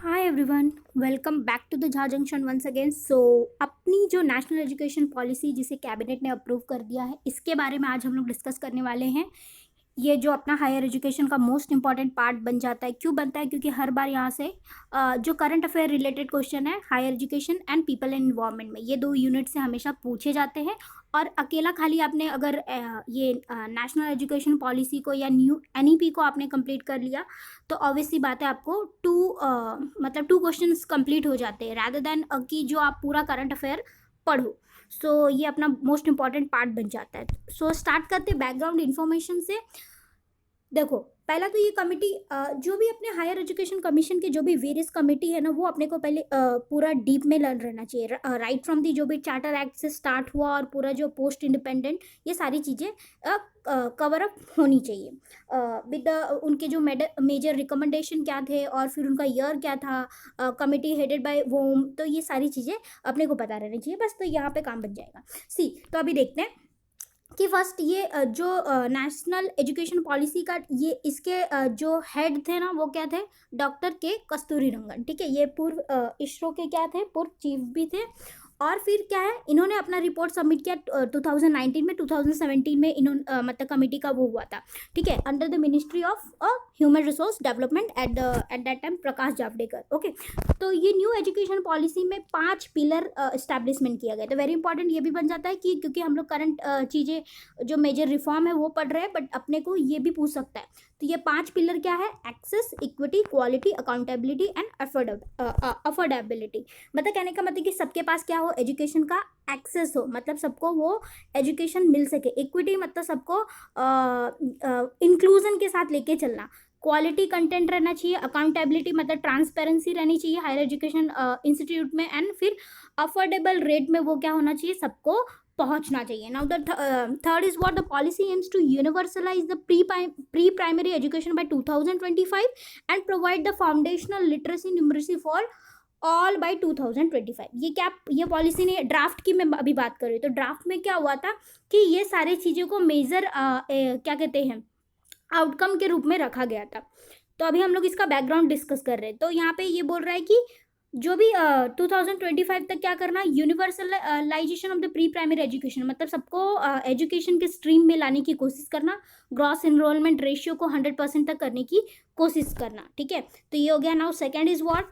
Hi everyone, welcome back to the Jha junction once again. So अपनी जो national education policy जिसे cabinet ने approve कर दिया है, इसके बारे में आज हम लोग डिस्कस करने वाले हैं। ये जो अपना हायर एजुकेशन का मोस्ट इंपॉर्टेंट पार्ट बन जाता है। क्यों बनता है? क्योंकि हर बार यहाँ से जो करंट अफेयर रिलेटेड क्वेश्चन है higher education and people and environment में, ये दो यूनिट से हमेशा पूछे जाते हैं। और अकेला खाली आपने अगर ये नेशनल एजुकेशन पॉलिसी को या न्यू एनईपी को आपने कंप्लीट कर लिया तो ऑब्वियसली बात है, आपको मतलब टू क्वेश्चंस कंप्लीट हो जाते हैं रादर देन कि जो आप पूरा करंट अफेयर पढ़ो। सो ये अपना मोस्ट इंपॉर्टेंट पार्ट बन जाता है। सो स्टार्ट करते बैकग्राउंड इन्फॉर्मेशन से। देखो, पहला तो ये कमिटी जो भी अपने हायर एजुकेशन कमीशन के जो भी वेरियस कमिटी है ना, वो अपने को पहले पूरा डीप में लर्न रहना चाहिए। राइट फ्रॉम दी जो भी चार्टर एक्ट से स्टार्ट हुआ और पूरा जो पोस्ट इंडिपेंडेंट, ये सारी चीज़ें कवर अप होनी चाहिए विद उनके जो मेजर रिकमेंडेशन क्या थे और फिर उनका ईयर क्या था, कमिटी हेडेड बाय वोम, तो ये सारी चीज़ें अपने को पता रहनी चाहिए बस। तो यहाँ पे काम बन जाएगा। तो अभी देखते हैं कि फर्स्ट ये जो नेशनल एजुकेशन पॉलिसी का ये इसके जो हेड थे ना, वो क्या थे? डॉक्टर के कस्तूरी रंगन। ठीक है, ये पूर्व इसरो के क्या थे? पूर्व चीफ भी थे। और फिर क्या है, इन्होंने अपना रिपोर्ट सबमिट किया 2019 में। 2017 में इन्होंने मतलब कमेटी का वो हुआ था। ठीक है, under the ministry of human resource development at that time Prakash Javadekar. Okay, तो ये न्यू एजुकेशन पॉलिसी में 5 पिलर इस्टेब्लिशमेंट किया गया। तो वेरी इंपॉर्टेंट ये भी बन जाता है कि क्योंकि हम लोग करंट चीज़ें जो मेजर रिफॉर्म है वो पढ़ रहे हैं, बट अपने को ये भी पूछ सकता है। तो ये 5 पिलर क्या है? Access, equity, quality, accountability and affordability. मतलब कहने का मतलब कि सबके पास क्या हो? एजुकेशन का एक्सेस हो, मतलब सबको वो एजुकेशन मिल सके। इक्विटी मतलब सबको इंक्लूजन के साथ लेके चलना। क्वालिटी कंटेंट रहना चाहिए। अकाउंटेबिलिटी मतलब ट्रांसपेरेंसी रहनी चाहिए हायर एजुकेशन इंस्टीट्यूट में। एंड फिर अफोर्डेबल रेट में वो क्या होना चाहिए? सबको पहुंचना चाहिए। Now the third is what the policy aims to universalize the pre primary education by 2025 and provide the foundational literacy numeracy for all by 2025। ये क्या, ये पॉलिसी ने ड्राफ्ट की मैं अभी बात कर रही हूँ। तो ड्राफ्ट में क्या हुआ था कि ये सारी चीज़ों को मेजर क्या कहते हैं, आउटकम के रूप में रखा गया था। तो अभी हम लोग इसका बैकग्राउंड डिस्कस कर रहे हैं। तो यहाँ पे ये बोल रहा है कि जो भी 2025 तक क्या करना, universalization of the pre primary education, मतलब सबको एजुकेशन के स्ट्रीम में लाने की कोशिश करना। ग्रॉस एनरोलमेंट रेशियो को 100% तक करने की कोशिश करना। ठीक है, तो ये हो गया। Now second is what,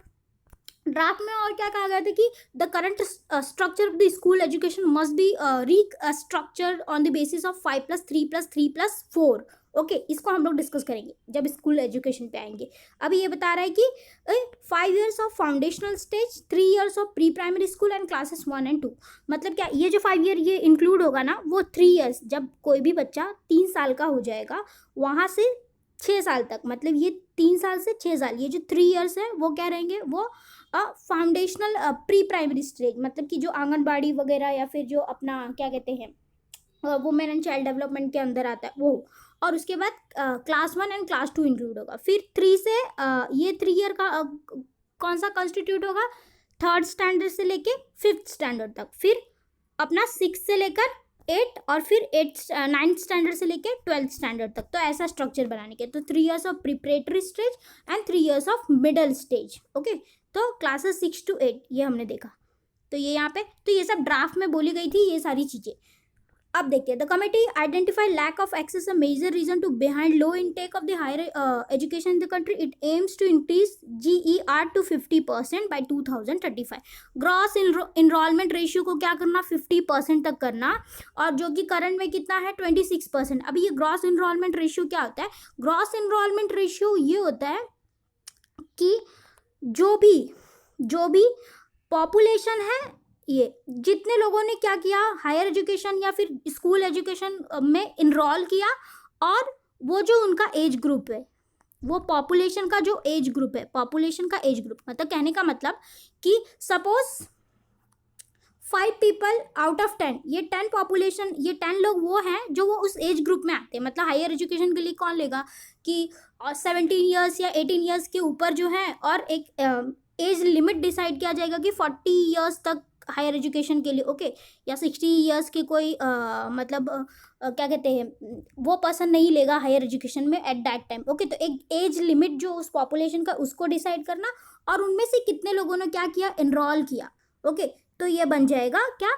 draft में और क्या कहा गया था कि the current structure of the school education must be restructured on the basis of 5+3+3+4। Okay, इसको हम लोग डिस्कस करेंगे जब स्कूल एजुकेशन पे आएंगे। अभी ये बता रहा है कि 5 years of foundational stage, 3 years of pre primary school and classes 1 and 2। मतलब क्या, ये जो 5 year ये इंक्लूड होगा ना, वो 3 years, जब कोई भी बच्चा 3 साल का हो जाएगा वहाँ से 6 साल तक, मतलब ये 3 साल से 6 साल, ये जो 3 years है वो क्या रहेंगे? वो फाउंडेशनल प्री प्राइमरी स्टेज, मतलब कि जो आंगनबाड़ी वगैरह या फिर जो अपना क्या कहते हैं वुमेन एंड चाइल्ड डेवलपमेंट के अंदर आता है वो। और उसके बाद क्लास 1 एंड क्लास 2 इंक्लूड होगा। फिर 3 से ये 3 year का कौन सा कॉन्स्टिट्यूट होगा? 3rd स्टैंडर्ड से लेके 5th स्टैंडर्ड तक। फिर अपना 6 से लेकर 8 और फिर 9th स्टैंडर्ड से लेके 12th स्टैंडर्ड तक। तो ऐसा स्ट्रक्चर बनाने के। तो 3 years of preparatory stage and 3 years of middle stage. Okay, तो क्लासेस 6 to 8 ये हमने देखा। तो ये यहाँ पे, तो ये सब ड्राफ्ट में बोली गई थी ये सारी चीज़ें। अब देखते हैं, the committee identify lack of access a major reason to behind low intake of the higher education in the country. It aims to increase GER to 50% by 2035। Gross enrolment ratio को क्या करना? 50% तक करना। और जो कि करंट में कितना है? 26%। अभी ये ग्रॉस इनरोलमेंट रेशियो क्या होता है? ग्रॉस इनरोलमेंट रेशियो ये होता है कि जो भी पॉपुलेशन है, ये जितने लोगों ने क्या किया, हायर एजुकेशन या फिर स्कूल एजुकेशन में इनरोल किया, और वो जो उनका एज ग्रुप है, वो पॉपुलेशन का जो एज ग्रुप है, पॉपुलेशन का एज ग्रुप, मतलब कहने का मतलब कि सपोज 5 people आउट ऑफ 10, ये 10 पॉपुलेशन, ये 10 लोग वो हैं जो वो उस एज ग्रुप में आते हैं। मतलब हायर एजुकेशन के लिए कौन लेगा कि 17 years या 18 years के ऊपर जो है, और एक एज लिमिट डिसाइड किया जाएगा कि 40 years तक हायर एजुकेशन के लिए, ओके, या 60 ईयर्स के कोई मतलब क्या कहते हैं वो पर्सन नहीं लेगा हायर एजुकेशन में एट दैट टाइम, ओके। तो एक एज लिमिट जो उस पॉपुलेशन का उसको डिसाइड करना, और उनमें से कितने लोगों ने क्या किया, एनरोल किया, ओके। तो ये बन जाएगा क्या,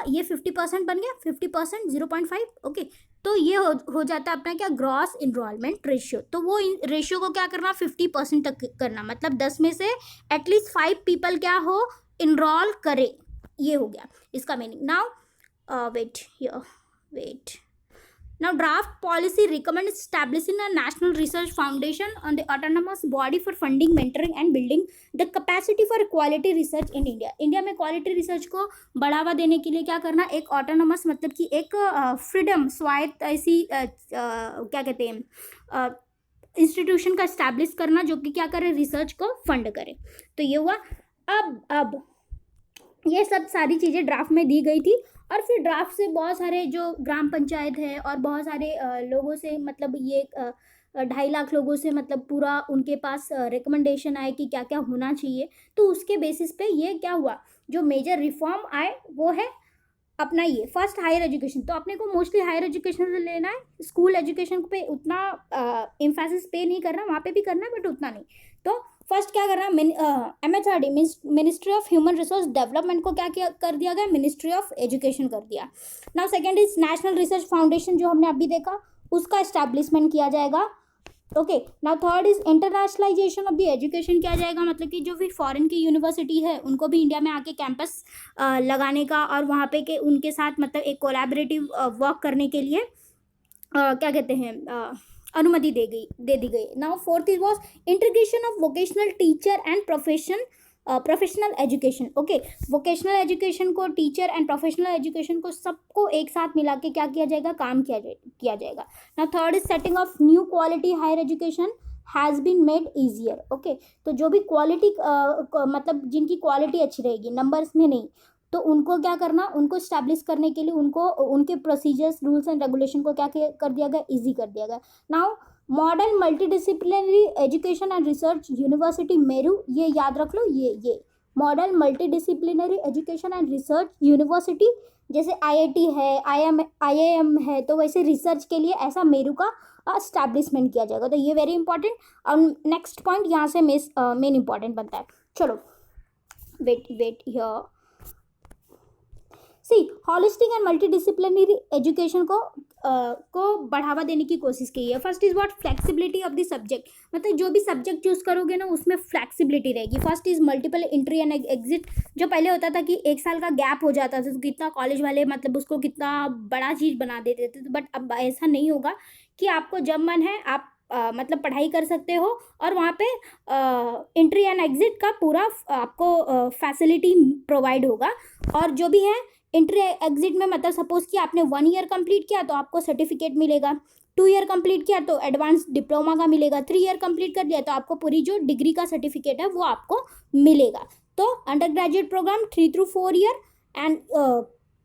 ये 50% बन गया, 50% 0.5, ओके। तो ये हो जाता है अपना क्या, ग्रॉस इनरोलमेंट रेशियो। तो वो रेशियो को क्या करना, 50% तक करना, मतलब 10 में से एटलीस्ट 5 पीपल क्या हो, इनरोल करे, ये हो गया इसका meaning. Now wait Now, draft policy recommends establishing a national research foundation on the autonomous body for funding, mentoring and building the capacity for quality research in India. India में quality research को बढ़ावा देने के लिए क्या करना, एक autonomous मतलब कि एक फ्रीडम, स्वायत्त ऐसी क्या कहते हैं इंस्टीट्यूशन का इस्टेब्लिश करना जो कि क्या करे, रिसर्च को फंड करे। तो ये हुआ। अब ये सब सारी चीज़ें ड्राफ्ट में दी गई थी, और फिर ड्राफ्ट से बहुत सारे जो ग्राम पंचायत है और बहुत सारे लोगों से, मतलब ये 2.5 लाख लोगों से, मतलब पूरा उनके पास रिकमेंडेशन आए कि क्या क्या होना चाहिए। तो उसके बेसिस पे ये क्या हुआ, जो मेजर रिफॉर्म आए वो है अपना ये फर्स्ट हायर एजुकेशन। तो अपने को मोस्टली हायर एजुकेशन से लेना है, स्कूल एजुकेशन पे उतना एम्फेसिस पे नहीं करना, वहाँ पे भी करना है बट उतना नहीं। तो फर्स्ट क्या करना, MHRD ministry of human resource development को क्या कर दिया गया, मिनिस्ट्री ऑफ एजुकेशन कर दिया। Now second is national research foundation, जो हमने अभी देखा, उसका एस्टैब्लिशमेंट किया जाएगा, okay. Now third is internationalisation of the education किया जाएगा, मतलब कि जो भी फॉरेन की यूनिवर्सिटी है उनको भी इंडिया में आके कैंपस लगाने का, और वहाँ पे के उनके साथ मतलब एक कोलैबोरेटिव वर्क करने के लिए क्या कहते हैं अनुमति दे दी गई। Now fourth is was integration of vocational teacher and professional education, okay. Vocational education को, टीचर एंड प्रोफेशनल एजुकेशन को, सबको एक साथ मिला के क्या किया जाएगा, काम किया जाएगा। Now third is setting of new quality higher education has been made easier, okay. तो जो भी क्वालिटी मतलब जिनकी क्वालिटी अच्छी रहेगी, नंबर्स में नहीं, तो उनको क्या करना, उनको स्टैब्लिश करने के लिए उनको उनके प्रोसीजर्स, रूल्स एंड रेगुलेशन को क्या कर दिया गया, ईजी कर दिया गया। Now modern multidisciplinary education and research university Meru, ये याद रख लो, ये modern multidisciplinary education and research university, जैसे IIT है, IIM है, तो वैसे रिसर्च के लिए ऐसा मेरू का स्टैब्लिशमेंट किया जाएगा। तो ये वेरी इंपॉर्टेंट। और नेक्स्ट पॉइंट यहाँ से मेन इंपॉर्टेंट बनता है। चलो wait here, see holistic and multidisciplinary education को बढ़ावा देने की कोशिश की है। First is what, flexibility of the subject, मतलब जो भी सब्जेक्ट चूज करोगे ना उसमें फ्लेक्सिबिलिटी रहेगी। First is multiple entry and exit, जो पहले होता था कि 1 साल का गैप हो जाता था तो कितना कॉलेज वाले मतलब उसको कितना बड़ा चीज़ बना देते थे, बट अब ऐसा नहीं होगा कि आपको जब मन है आप मतलब पढ़ाई कर सकते हो, और वहाँ पे एंट्री एंड एग्जिट का पूरा आपको फैसिलिटी प्रोवाइड होगा। और जो भी है एंट्री एग्जिट में, मतलब सपोज कि आपने 1 ईयर कंप्लीट किया तो आपको सर्टिफिकेट मिलेगा, 2 ईयर कंप्लीट किया तो एडवांस डिप्लोमा का मिलेगा, 3 ईयर कंप्लीट कर दिया तो आपको पूरी जो डिग्री का सर्टिफिकेट है वो आपको मिलेगा। तो under graduate program 3 to 4 year and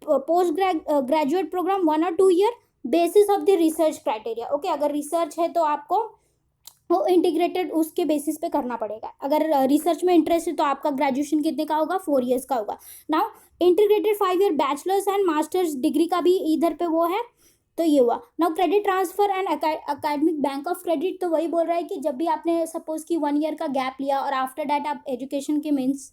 post graduate program 1 or 2 year basis of the research criteria, okay. अगर रिसर्च है तो आपको वो इंटीग्रेटेड उसके बेसिस पे करना पड़ेगा। अगर रिसर्च में इंटरेस्ट है तो आपका ग्रेजुएशन कितने का होगा, 4 ईयर्स का होगा। Now integrated 5 year bachelors and masters degree का भी इधर पे वो है, तो ये हुआ। Now credit transfer and academic bank of credit, तो वही बोल रहा है कि जब भी आपने सपोज कि 1 ईयर का गैप लिया और आफ्टर डैट आप एजुकेशन के मेंस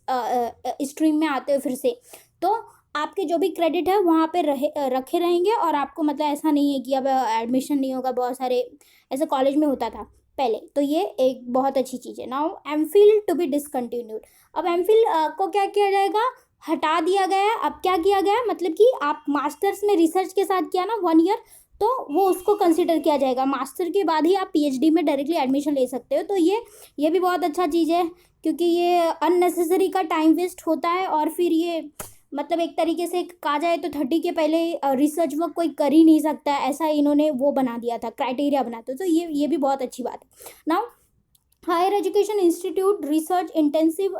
स्ट्रीम में आते हो फिर से, तो आपके जो भी क्रेडिट है वहाँ पे रखे रहेंगे, और आपको मतलब ऐसा नहीं है कि अब एडमिशन नहीं होगा, बहुत सारे ऐसे कॉलेज में होता था पहले। तो ये एक बहुत अच्छी चीज़ है। Now MPhil to be discontinued, अब एमफिल को क्या किया जाएगा, हटा दिया गया। अब क्या किया गया, मतलब कि आप मास्टर्स में रिसर्च के साथ किया ना 1 ईयर, तो वो उसको कंसिडर किया जाएगा। मास्टर के बाद ही आप PhD में डायरेक्टली एडमिशन ले सकते हो। तो ये भी बहुत अच्छा चीज़ है, क्योंकि ये अननेसेसरी का टाइम वेस्ट होता है, और फिर ये मतलब एक तरीके से कहा जाए तो 30 के पहले रिसर्च वर्क कोई कर ही नहीं सकता, ऐसा इन्होंने वो बना दिया था, क्राइटेरिया बनाते। तो ये भी बहुत अच्छी बात है। Now higher education institute research intensive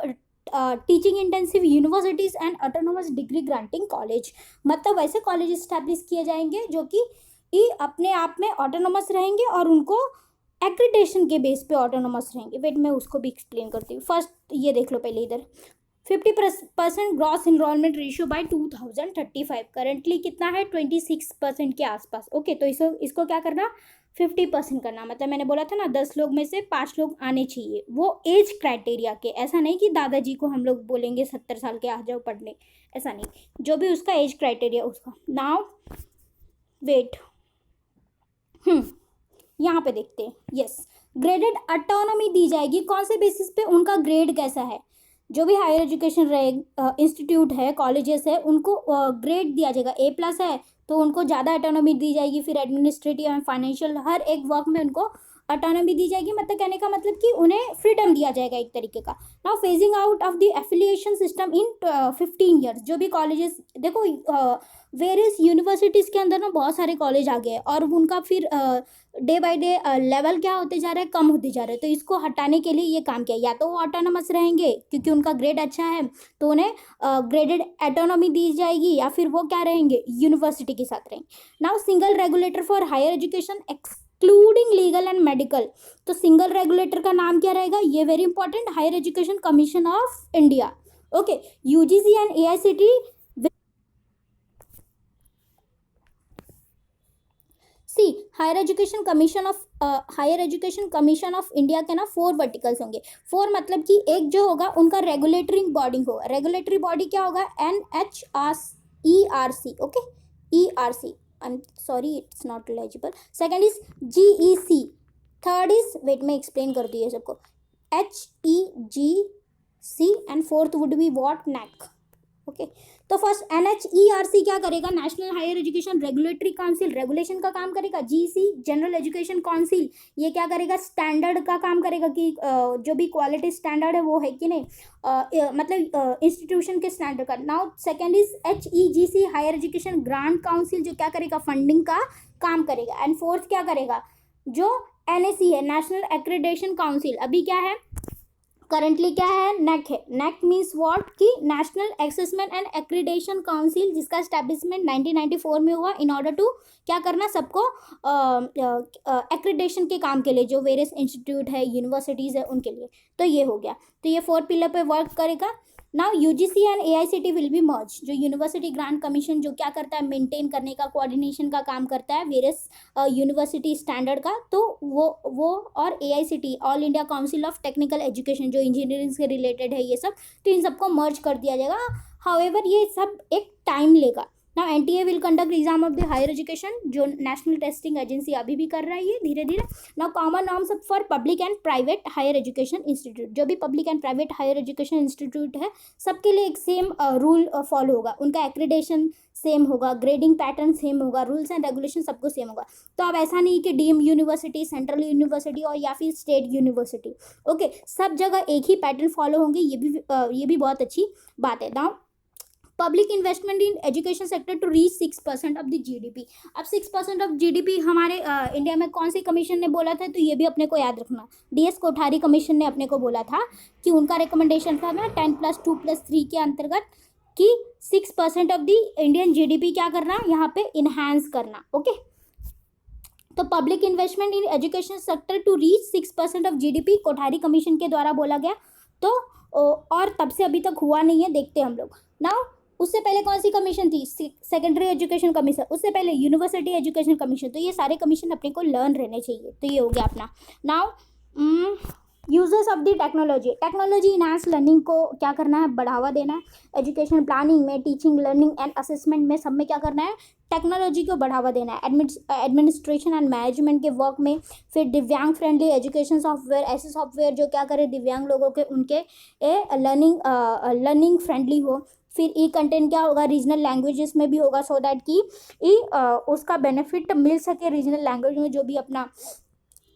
teaching intensive universities and autonomous degree granting college, मतलब वैसे कॉलेज इस्टेब्लिश किए जाएंगे जो कि अपने आप में ऑटोनोमस रहेंगे और उनको एक्रीडेशन के बेस पे ऑटोनोमस रहेंगे। वेट मैं उसको भी एक्सप्लेन करती हूँ। फर्स्ट ये देख लो पहले इधर, 50% gross enrolment ratio by 2035। Currently कितना है, 26% के आसपास। ओके, तो इसको क्या करना, 50% करना। मतलब मैंने बोला था ना 10 लोग में से 5 लोग आने चाहिए, वो एज क्राइटेरिया के। ऐसा नहीं कि दादाजी को हम लोग बोलेंगे 70 साल के आ जाओ पढ़ने, ऐसा नहीं, जो भी उसका एज क्राइटेरिया उसका। नाउ वेट, यहाँ पे देखते हैं। यस, ग्रेडेड ऑटोनॉमी दी जाएगी। कौन से बेसिस पे, उनका ग्रेड कैसा है। जो भी हायर एजुकेशन इंस्टीट्यूट है, कॉलेजेस है, उनको ग्रेड दिया जाएगा। A+ है तो उनको ज़्यादा ऑटोनॉमी दी जाएगी। फिर एडमिनिस्ट्रेटिव एंड फाइनेंशियल हर एक वर्क में उनको ऑटोनॉमी दी जाएगी। मतलब कहने का मतलब कि उन्हें फ्रीडम दिया जाएगा एक तरीके का। Now phasing out of the affiliation system in 15 years. जो भी कॉलेजेस, देखो वेरियस यूनिवर्सिटीज़ के अंदर ना बहुत सारे कॉलेज आ गए हैं, और उनका फिर डे बाय डे लेवल क्या होते जा रहा है, कम होते जा रहे हैं। तो इसको हटाने के लिए ये काम किया। या तो वो ऑटोनमस रहेंगे क्योंकि उनका ग्रेड अच्छा है, तो उन्हें ग्रेडेड ऑटोनॉमी दी जाएगी, या फिर वो क्या रहेंगे, यूनिवर्सिटी के साथ रहेंगे। Now single regulator for higher education excluding legal and medical. तो सिंगल रेगुलेटर का नाम क्या रहेगा, ये very important, higher education commission of India. Okay, UGC and AICTE। See, higher education commission of India के ना 4 वर्टिकल्स होंगे। 4 मतलब कि एक जो होगा उनका रेगुलेटरी बॉडी होगा। रेगुलेटरी बॉडी क्या होगा, NHRC। Okay, ERC, I'm sorry it's not legible. Second is GEC. Third is, wait मैं explain कर दी है सबको, HEGC and fourth would be what, NAC। Okay, तो फर्स्ट NHERC क्या करेगा, national higher education regulatory council, regulation का काम करेगा। GEC जनरल एजुकेशन काउंसिल, ये क्या करेगा, स्टैंडर्ड का काम करेगा कि जो भी क्वालिटी स्टैंडर्ड है वो है कि नहीं, मतलब इंस्टीट्यूशन के स्टैंडर्ड का। Now second is HEGC higher education grant council, जो क्या करेगा, फंडिंग का काम करेगा। एंड फोर्थ क्या करेगा, जो NAC है, नेशनल एक्रेडिटेशन काउंसिल, अभी क्या है, करंटली क्या है, NAC है। NAC मीन्स व्हाट, कि national assessment and accreditation council, जिसका स्टैब्लिशमेंट 1994 में हुआ इन ऑर्डर टू क्या करना, सबको एक्रीडेशन के काम के लिए, जो वेरियस इंस्टीट्यूट है, यूनिवर्सिटीज़ है, उनके लिए। तो ये हो गया, तो ये 4 पिलर पे वर्क करेगा। Now UGC and AICTE will be मर्ज। जो यूनिवर्सिटी ग्रांट कमीशन जो क्या करता है, मेंटेन करने का, कोऑर्डिनेशन का काम करता है वेरियस यूनिवर्सिटी स्टैंडर्ड का, तो वो और AICTE all India council of technical education, जो इंजीनियरिंग से रिलेटेड है ये सब, तो इन सबको मर्ज कर दिया जाएगा। हाउएवर ये सब एक टाइम लेगा। Now NTA will conduct exam of the higher education, जो नेशनल टेस्टिंग एजेंसी अभी भी कर रहा है ये धीरे धीरे। Now common norms for public and private higher education institute, जो भी public and private higher education institute है सबके लिए एक सेम रूल फॉलो होगा। उनका एक्रेडिटेशन सेम होगा, ग्रेडिंग पैटर्न सेम होगा, रूल्स एंड रेगुलेशन सबको सेम होगा। तो अब ऐसा नहीं कि डीम यूनिवर्सिटी, सेंट्रल यूनिवर्सिटी और या फिर स्टेट यूनिवर्सिटी, ओके, सब जगह एक ही पैटर्न फॉलो होंगे। ये भी बहुत अच्छी बात है। Now public investment in education sector to reach 6% of the GDP। अब 6% ऑफ GDP हमारे इंडिया में कौन सी कमीशन ने बोला था, तो ये भी अपने को याद रखना, DS कोठारी कमीशन ने अपने को बोला था कि उनका रिकमेंडेशन था ना 10+2+3 के अंतर्गत कि 6% ऑफ द इंडियन GDP क्या करना, यहाँ पे इन्हांस करना। ओके, तो public investment in education sector to reach 6% of GDP Kothari commission के द्वारा बोला गया। तो और तब से अभी तक हुआ नहीं है, देखते हम लोग। नाउ उससे पहले कौन सी कमीशन थी, सेकेंडरी एजुकेशन कमीशन, उससे पहले यूनिवर्सिटी एजुकेशन कमीशन। तो ये सारे कमीशन अपने को लर्न रहने चाहिए। तो ये हो गया अपना। Now users of the technology enhance learning को क्या करना है, बढ़ावा देना है। एजुकेशन प्लानिंग में, टीचिंग, लर्निंग एंड असेसमेंट में, सब में क्या करना है, टेक्नोलॉजी को बढ़ावा देना है। एडमिनिस्ट्रेशन एंड मैनेजमेंट के वर्क में। फिर दिव्यांग फ्रेंडली एजुकेशन सॉफ्टवेयर, ऐसे सॉफ्टवेयर जो क्या करे, दिव्यांग लोगों के उनके लर्निंग फ्रेंडली हो। फिर कंटेंट क्या होगा, रीजनल लैंग्वेजेस में भी होगा, सो दैट कि उसका बेनिफिट मिल सके रीजनल लैंग्वेज में, जो भी अपना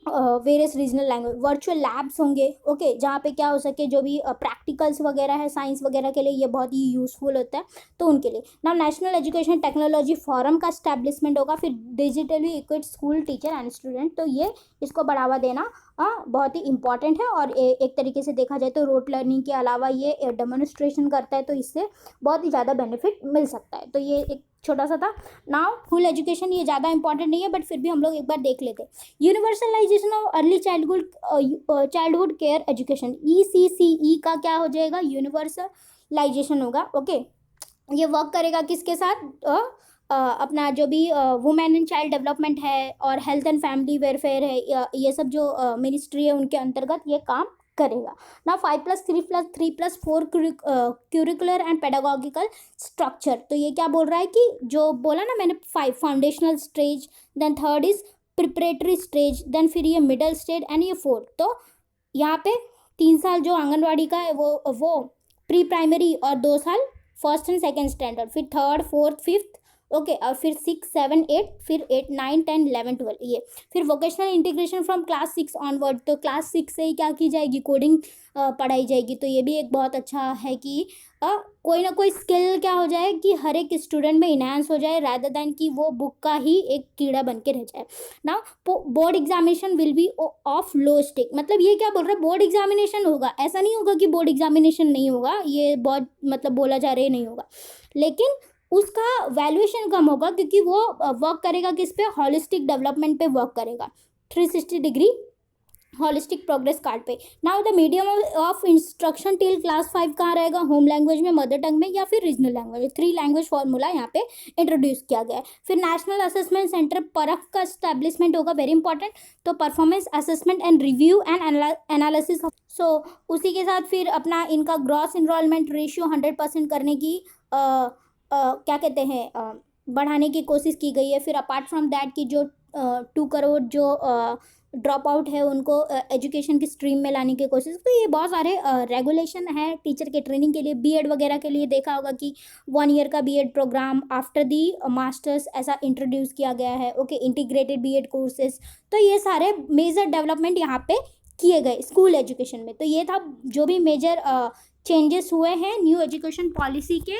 various regional language. Virtual labs होंगे, ओके, जहाँ पे क्या हो सके, जो भी प्रैक्टिकल्स वगैरह है साइंस वगैरह के लिए ये बहुत ही यूज़फुल होता है, तो उनके लिए। ना नेशनल एजुकेशन टेक्नोलॉजी फोरम का स्टैब्लिशमेंट होगा। फिर digitally equipped school teacher and student, तो ये इसको बढ़ावा देना बहुत ही इंपॉर्टेंट है। और एक तरीके से देखा जाए तो रोट लर्निंग के अलावा ये डेमोन्स्ट्रेशन करता है, तो इससे बहुत ही ज़्यादा बेनिफिट मिल सकता है। तो ये एक छोटा सा था। नाउ फुल एजुकेशन ये ज़्यादा इंपॉर्टेंट नहीं है, बट फिर भी हम लोग एक बार देख लेते हैं। Universalization of early childhood care education, ECCE का क्या हो जाएगा, यूनिवर्सल लाइजेशन होगा। ओके, ये वर्क करेगा किसके साथ? अपना जो भी वुमेन एंड चाइल्ड डेवलपमेंट है और हेल्थ एंड फैमिली वेलफेयर है, ये सब जो मिनिस्ट्री है उनके अंतर्गत ये काम करेगा ना। 5+3+3+4 क्यूरिकुलर एंड पेडागोगिकल स्ट्रक्चर। तो ये क्या बोल रहा है कि जो बोला ना मैंने 5 foundational stage, then third is preparatory stage, then फिर ये मिडल स्टेज एंड ये फोर्थ। तो यहाँ पे 3 साल जो आंगनवाड़ी का है वो प्री प्राइमरी और 2 साल फर्स्ट एंड सेकेंड स्टैंडर्ड, फिर थर्ड फोर्थ फिफ्थ। ओके, और फिर 6 7 8, फिर 8 9 10 11 12 ये। फिर vocational integration from class 6 onward, तो क्लास 6 से ही क्या की जाएगी? कोडिंग पढ़ाई जाएगी। तो ये भी एक बहुत अच्छा है कि कोई ना कोई स्किल क्या हो जाए कि हर एक स्टूडेंट में इनहेंस हो जाए, रादर दैन कि वो बुक का ही एक कीड़ा बन के रह जाए ना। Board examination will be of low stake, मतलब ये क्या बोल रहा है? बोर्ड एग्जामिनेशन होगा, ऐसा नहीं होगा कि बोर्ड एग्जामिनेशन नहीं होगा, ये बहुत मतलब बोला जा रहा है नहीं होगा, लेकिन उसका वैल्यूएशन कम होगा क्योंकि वो वर्क करेगा किस पे? हॉलिस्टिक डेवलपमेंट पे वर्क करेगा, 360 डिग्री हॉलिस्टिक प्रोग्रेस कार्ड पे। Now the medium of instruction till class 5 कहाँ रहेगा? होम लैंग्वेज में, मदर टंग में, या फिर रीजनल लैंग्वेज में। 3 लैंग्वेज फॉर्मूला यहाँ पे इंट्रोड्यूस किया गया है। फिर नेशनल असेसमेंट सेंटर परख का स्टैब्लिशमेंट होगा, वेरी इंपॉर्टेंट। तो performance assessment and review and analysis. So उसी के साथ फिर अपना इनका ग्रॉस इनरोलमेंट रेशियो 100% करने की क्या कहते हैं बढ़ाने की कोशिश की गई है। फिर अपार्ट फ्रॉम दैट की जो 2 करोड़ जो ड्रॉप आउट है उनको एजुकेशन की स्ट्रीम में लाने की कोशिश। तो ये बहुत सारे रेगुलेशन है टीचर के ट्रेनिंग के लिए। बीएड वगैरह के लिए देखा होगा कि 1 ईयर का BEd program after the masters ऐसा इंट्रोड्यूस किया गया है। Okay, integrated BEd courses. तो ये सारे मेजर डेवलपमेंट यहाँ पे किए गए स्कूल एजुकेशन में। तो ये था जो भी मेजर चेंजेस हुए हैं न्यू एजुकेशन पॉलिसी के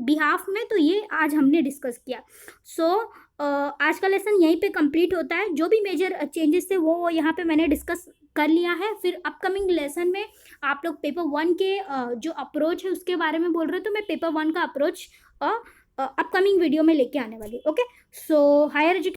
बिहाफ में, तो ये आज हमने डिस्कस किया। सो आज का लेसन यहीं पे कंप्लीट होता है। जो भी मेजर चेंजेस थे वो यहाँ पे मैंने डिस्कस कर लिया है। फिर अपकमिंग लेसन में आप लोग पेपर 1 के जो अप्रोच है उसके बारे में बोल रहे हो, तो मैं पेपर 1 का अप्रोच अपकमिंग वीडियो में लेके आने वाली। Okay, so higher education